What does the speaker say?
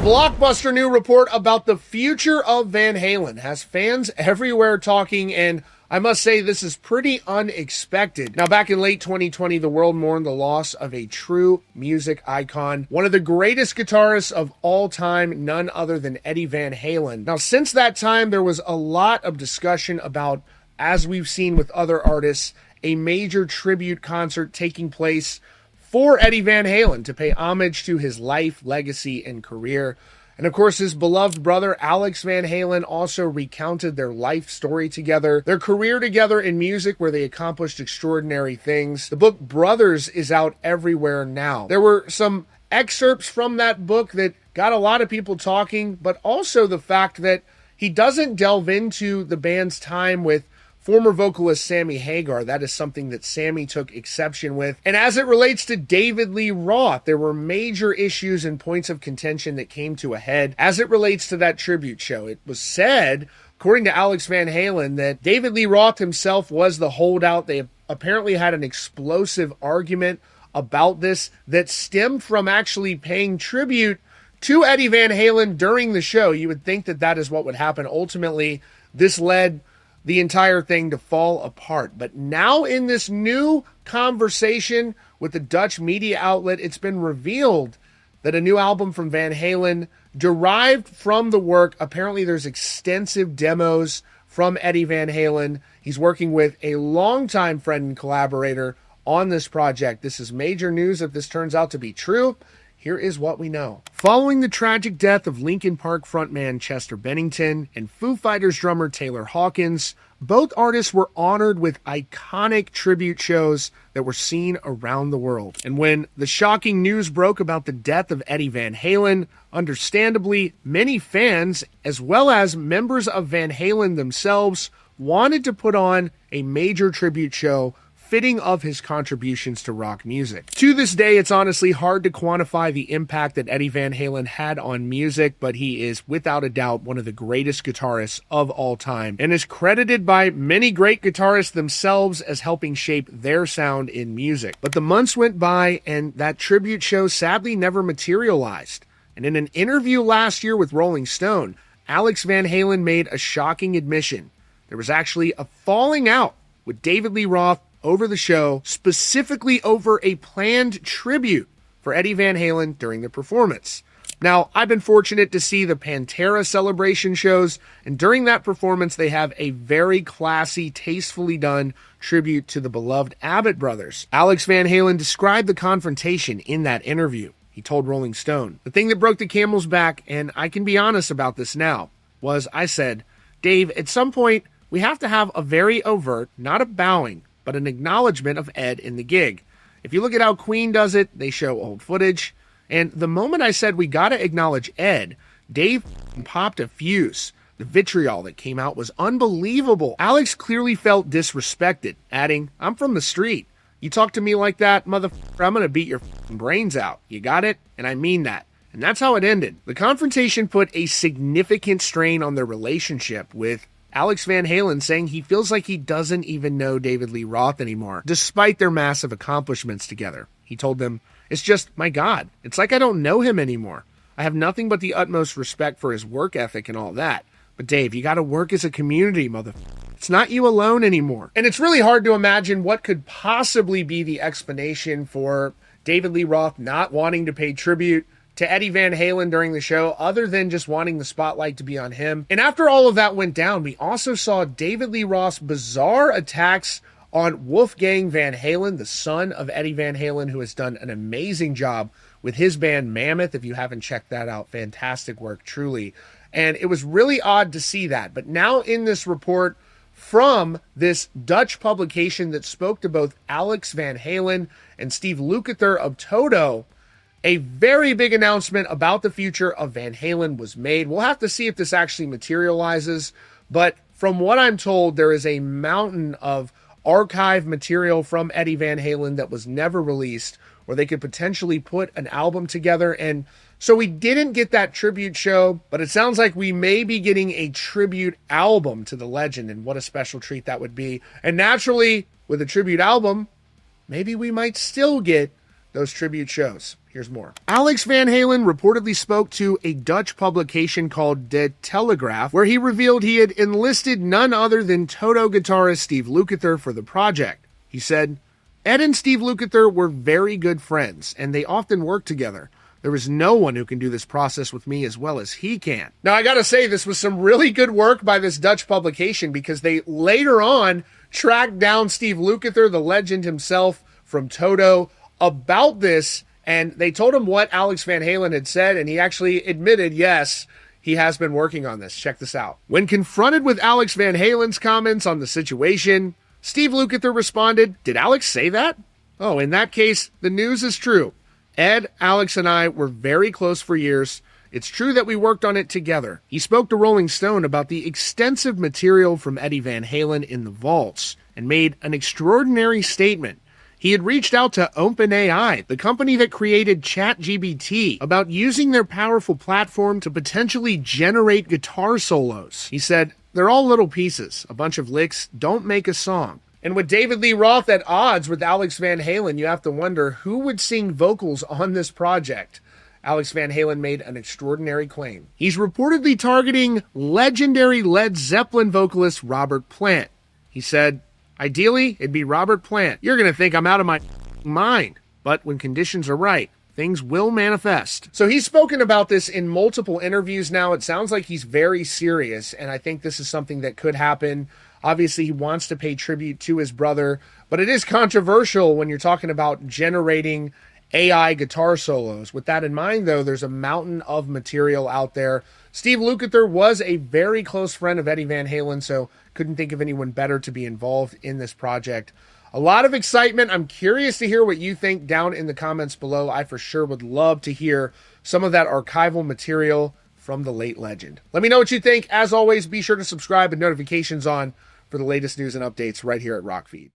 blockbuster new report about the future of Van Halen has fans everywhere talking, and I must say this is pretty unexpected. Now, back in late 2020, the world mourned the loss of a true music icon, one of the greatest guitarists of all time, none other than Eddie Van Halen. Now, since that time, there was a lot of discussion about, as we've seen with other artists, a major tribute concert taking place for Eddie Van Halen to pay homage to his life, legacy, and career. And of course, his beloved brother, Alex Van Halen, also recounted their life story together, their career together in music where they accomplished extraordinary things. The book Brothers is out everywhere now. There were some excerpts from that book that got a lot of people talking, but also the fact that he doesn't delve into the band's time with former vocalist Sammy Hagar. That is something that Sammy took exception with. And as it relates to David Lee Roth, there were major issues and points of contention that came to a head as it relates to that tribute show. It was said, according to Alex Van Halen, that David Lee Roth himself was the holdout. They apparently had an explosive argument about this that stemmed from actually paying tribute to Eddie Van Halen during the show. You would think that that is what would happen. Ultimately, this led the entire thing to fall apart. But now in this new conversation with the Dutch media outlet, it's been revealed that a new album from Van Halen derived from the work. Apparently there's extensive demos from Eddie Van Halen. He's working with a longtime friend and collaborator on this project. This is major news if this turns out to be true. Here is what we know. Following the tragic death of Linkin Park frontman Chester Bennington and Foo Fighters drummer Taylor Hawkins, both artists were honored with iconic tribute shows that were seen around the world. And when the shocking news broke about the death of Eddie Van Halen, understandably, many fans, as well as members of Van Halen themselves, wanted to put on a major tribute show fitting of his contributions to rock music. To this day, it's honestly hard to quantify the impact that Eddie Van Halen had on music, but he is without a doubt one of the greatest guitarists of all time and is credited by many great guitarists themselves as helping shape their sound in music. But the months went by and that tribute show sadly never materialized. And in an interview last year with Rolling Stone, Alex Van Halen made a shocking admission. There was actually a falling out with David Lee Roth over the show, specifically over a planned tribute for Eddie Van Halen during the performance. Now, I've been fortunate to see the Pantera celebration shows, and during that performance, they have a very classy, tastefully done tribute to the beloved Abbott brothers. Alex Van Halen described the confrontation in that interview. He told Rolling Stone, "The thing that broke the camel's back, and I can be honest about this now, was I said, Dave, at some point, we have to have a very overt, not a bowing, but an acknowledgement of Ed in the gig. If you look at how Queen does it, they show old footage. And the moment I said we gotta acknowledge Ed, Dave popped a fuse. The vitriol that came out was unbelievable. Alex clearly felt disrespected, adding, I'm from the street. You talk to me like that, motherfucker, I'm gonna beat your brains out. You got it? And I mean that." And that's how it ended. The confrontation put a significant strain on their relationship, with Alex Van Halen saying he feels like he doesn't even know David Lee Roth anymore, despite their massive accomplishments together. He told them, "It's just, my God, it's like I don't know him anymore. I have nothing but the utmost respect for his work ethic and all that. But Dave, you gotta work as a community, motherfucker. It's not you alone anymore." And it's really hard to imagine what could possibly be the explanation for David Lee Roth not wanting to pay tribute to Eddie Van Halen during the show, other than just wanting the spotlight to be on him. And after all of that went down, we also saw David Lee Roth's bizarre attacks on Wolfgang Van Halen, the son of Eddie Van Halen, who has done an amazing job with his band Mammoth. If you haven't checked that out, fantastic work, truly. And it was really odd to see that. But now in this report from this Dutch publication that spoke to both Alex Van Halen and Steve Lukather of Toto, a very big announcement about the future of Van Halen was made. We'll have to see if this actually materializes, but from what I'm told, there is a mountain of archive material from Eddie Van Halen that was never released, or they could potentially put an album together. And so we didn't get that tribute show, but it sounds like we may be getting a tribute album to the legend, and what a special treat that would be. And naturally, with a tribute album, maybe we might still get those tribute shows. Here's more. Alex Van Halen reportedly spoke to a Dutch publication called De Telegraaf, where he revealed he had enlisted none other than Toto guitarist Steve Lukather for the project. He said, "Ed and Steve Lukather were very good friends, and they often worked together. There is no one who can do this process with me as well as he can." Now, I gotta say, this was some really good work by this Dutch publication, because they later on tracked down Steve Lukather, the legend himself from Toto, about this, and they told him what Alex Van Halen had said, and he actually admitted, yes, he has been working on this. Check this out. When confronted with Alex Van Halen's comments on the situation, Steve Lukather responded, "Did Alex say that? Oh, in that case, the news is true. Ed, Alex, and I were very close for years. It's true that we worked on it together." He spoke to Rolling Stone about the extensive material from Eddie Van Halen in the vaults and made an extraordinary statement. He had reached out to OpenAI, the company that created ChatGPT, about using their powerful platform to potentially generate guitar solos. He said, "They're all little pieces. A bunch of licks don't make a song." And with David Lee Roth at odds with Alex Van Halen, you have to wonder who would sing vocals on this project. Alex Van Halen made an extraordinary claim. He's reportedly targeting legendary Led Zeppelin vocalist Robert Plant. He said, "Ideally, it'd be Robert Plant. You're going to think I'm out of my mind. But when conditions are right, things will manifest." So he's spoken about this in multiple interviews now. It sounds like he's very serious, and I think this is something that could happen. Obviously, he wants to pay tribute to his brother, but it is controversial when you're talking about generating AI guitar solos. With that in mind, though, there's a mountain of material out there. Steve Lukather was a very close friend of Eddie Van Halen, so couldn't think of anyone better to be involved in this project. A lot of excitement. I'm curious to hear what you think down in the comments below. I for sure would love to hear some of that archival material from the late legend. Let me know what you think. As always, be sure to subscribe and notifications on for the latest news and updates right here at Rockfeed.